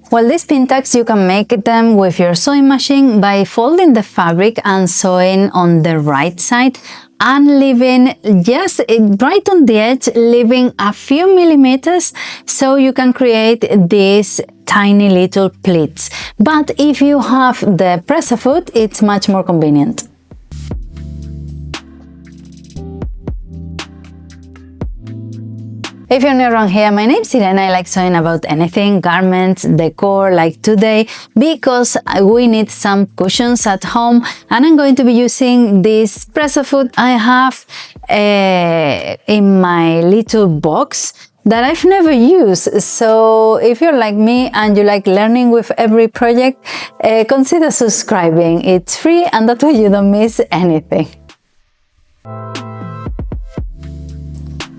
Well, these pin tucks, you can make them with your sewing machine by folding the fabric and sewing on the right side and leaving just right on the edge, leaving a few millimeters so you can create these tiny little pleats. But if you have the presser foot, it's much more convenient. If you're new around here, my name's Irene. I like sewing about anything, garments, decor, like today, because we need some cushions at home, and I'm going to be using this presser foot I have in my little box that I've never used. So if you're like me and you like learning with every project, consider subscribing. It's free, and that way you don't miss anything.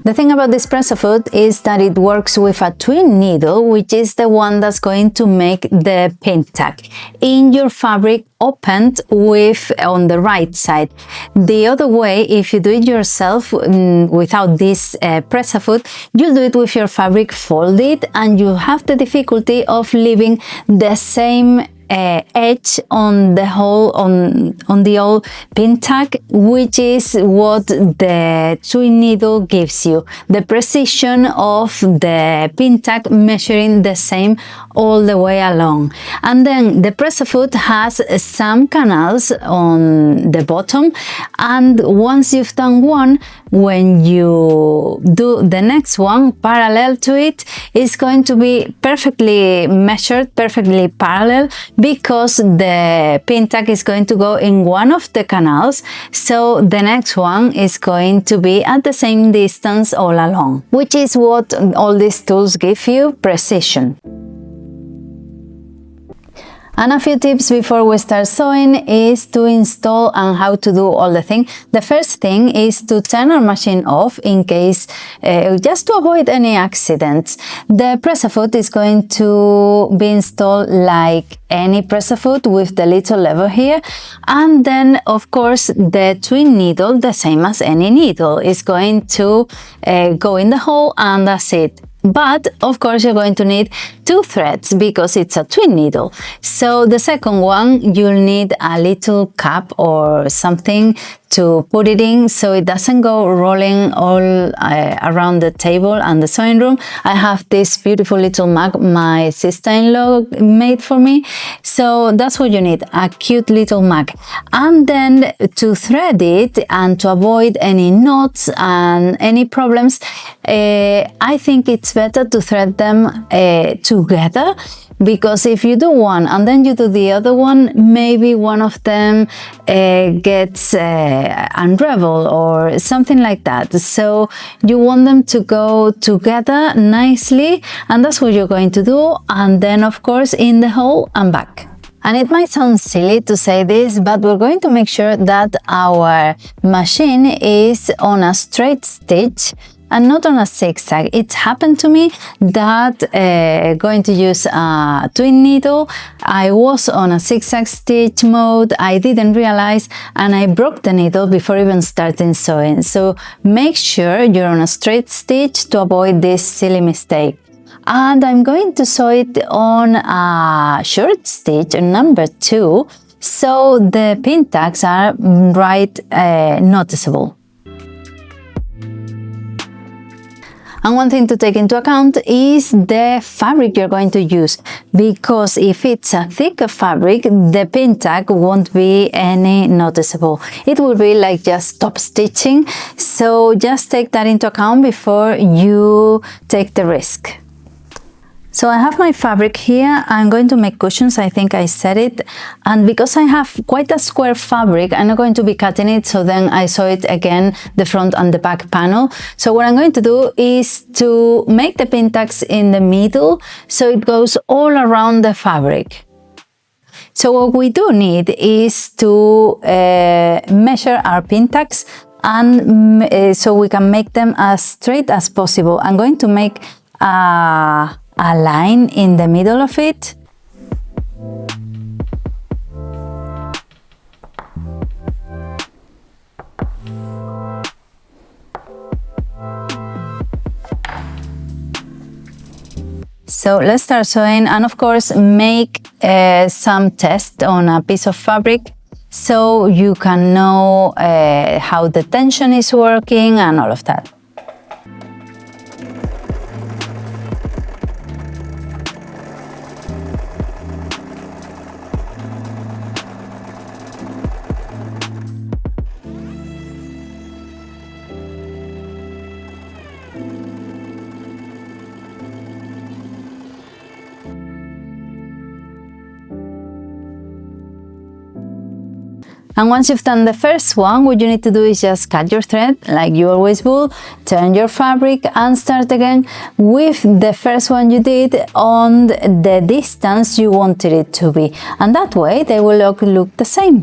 The thing about this presser foot is that it works with a twin needle, which is the one that's going to make the pin tuck in your fabric opened with on the right side. The other way, if you do it yourself without this presser foot, you'll do it with your fabric folded, and you have the difficulty of leaving the same edge on the whole on the old pin tuck, which is what the twin needle gives you, the precision of the pin tuck measuring the same all the way along. And then the presser foot has some canals on the bottom, and once you've done one, when you do the next one parallel to it, it's going to be perfectly measured, perfectly parallel, because the pin tuck is going to go in one of the canals, so the next one is going to be at the same distance all along, which is what all these tools give you, precision. And a few tips before we start sewing is to install and how to do all the things. The first thing is to turn our machine off in case, just to avoid any accidents. The presser foot is going to be installed like any presser foot with the little lever here. And then, of course, the twin needle, the same as any needle, is going to go in the hole, and that's it. But of course you're going to need 2 threads because it's a twin needle. So the second one, you'll need a little cap or something to put it in so it doesn't go rolling all around the table and the sewing room. I have this beautiful little mug my sister-in-law made for me, so that's what you need, a cute little mug. And then to thread it and to avoid any knots and any problems, I think it's better to thread them together, because if you do one and then you do the other one, maybe one of them gets unraveled or something like that. So you want them to go together nicely, and that's what you're going to do. And then of course in the hole and back. And it might sound silly to say this, but we're going to make sure that our machine is on a straight stitch and not on a zigzag. It happened to me that going to use a twin needle, I was on a zigzag stitch mode, I didn't realize, and I broke the needle before even starting sewing. So make sure you're on a straight stitch to avoid this silly mistake. And I'm going to sew it on a short stitch, number 2, so the pin tucks are right noticeable. And one thing to take into account is the fabric you're going to use, because if it's a thicker fabric, the pin tuck won't be any noticeable. It will be like just stop stitching. So just take that into account before you take the risk. So I have my fabric here. I'm going to make cushions, I think I said it. And because I have quite a square fabric, I'm not going to be cutting it, so then I sew it again, the front and the back panel. So what I'm going to do is to make the pin tucks in the middle, so it goes all around the fabric. So what we do need is to measure our pin tucks, and so we can make them as straight as possible. I'm going to make a line in the middle of it. So let's start sewing, and of course make some tests on a piece of fabric so you can know how the tension is working and all of that. And once you've done the first one, what you need to do is just cut your thread like you always would, turn your fabric and start again with the first one you did on the distance you wanted it to be. And that way they will look the same.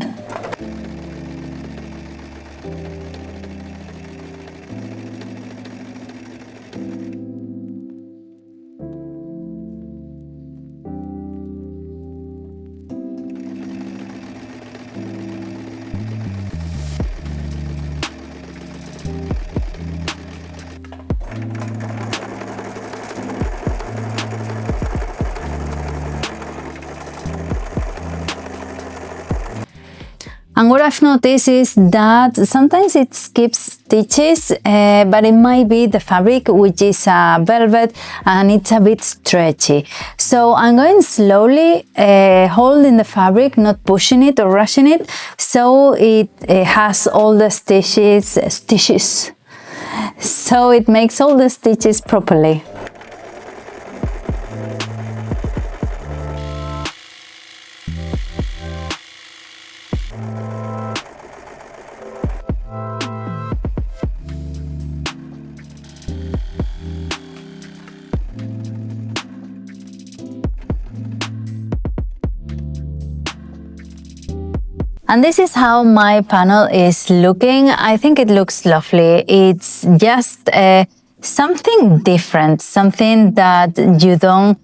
And what I've noticed is that sometimes it skips stitches, but it might be the fabric, which is velvet, and it's a bit stretchy. So I'm going slowly, holding the fabric, not pushing it or rushing it, so it has all the stitches, so it makes all the stitches properly. And this is how my panel is looking. I think it looks lovely. It's just something different, something that you don't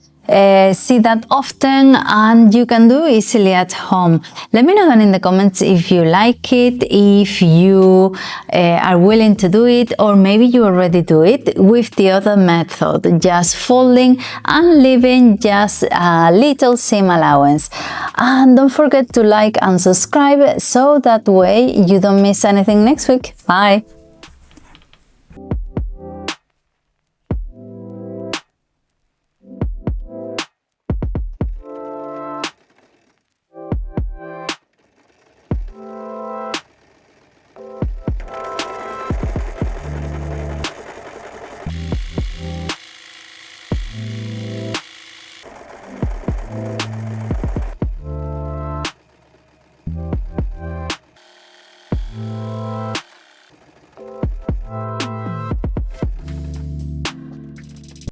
see that often and you can do easily at home. Let me know down in the comments if you like it, if you are willing to do it, or maybe you already do it with the other method, just folding and leaving just a little seam allowance. And don't forget to like and subscribe so that way you don't miss anything next week. Bye!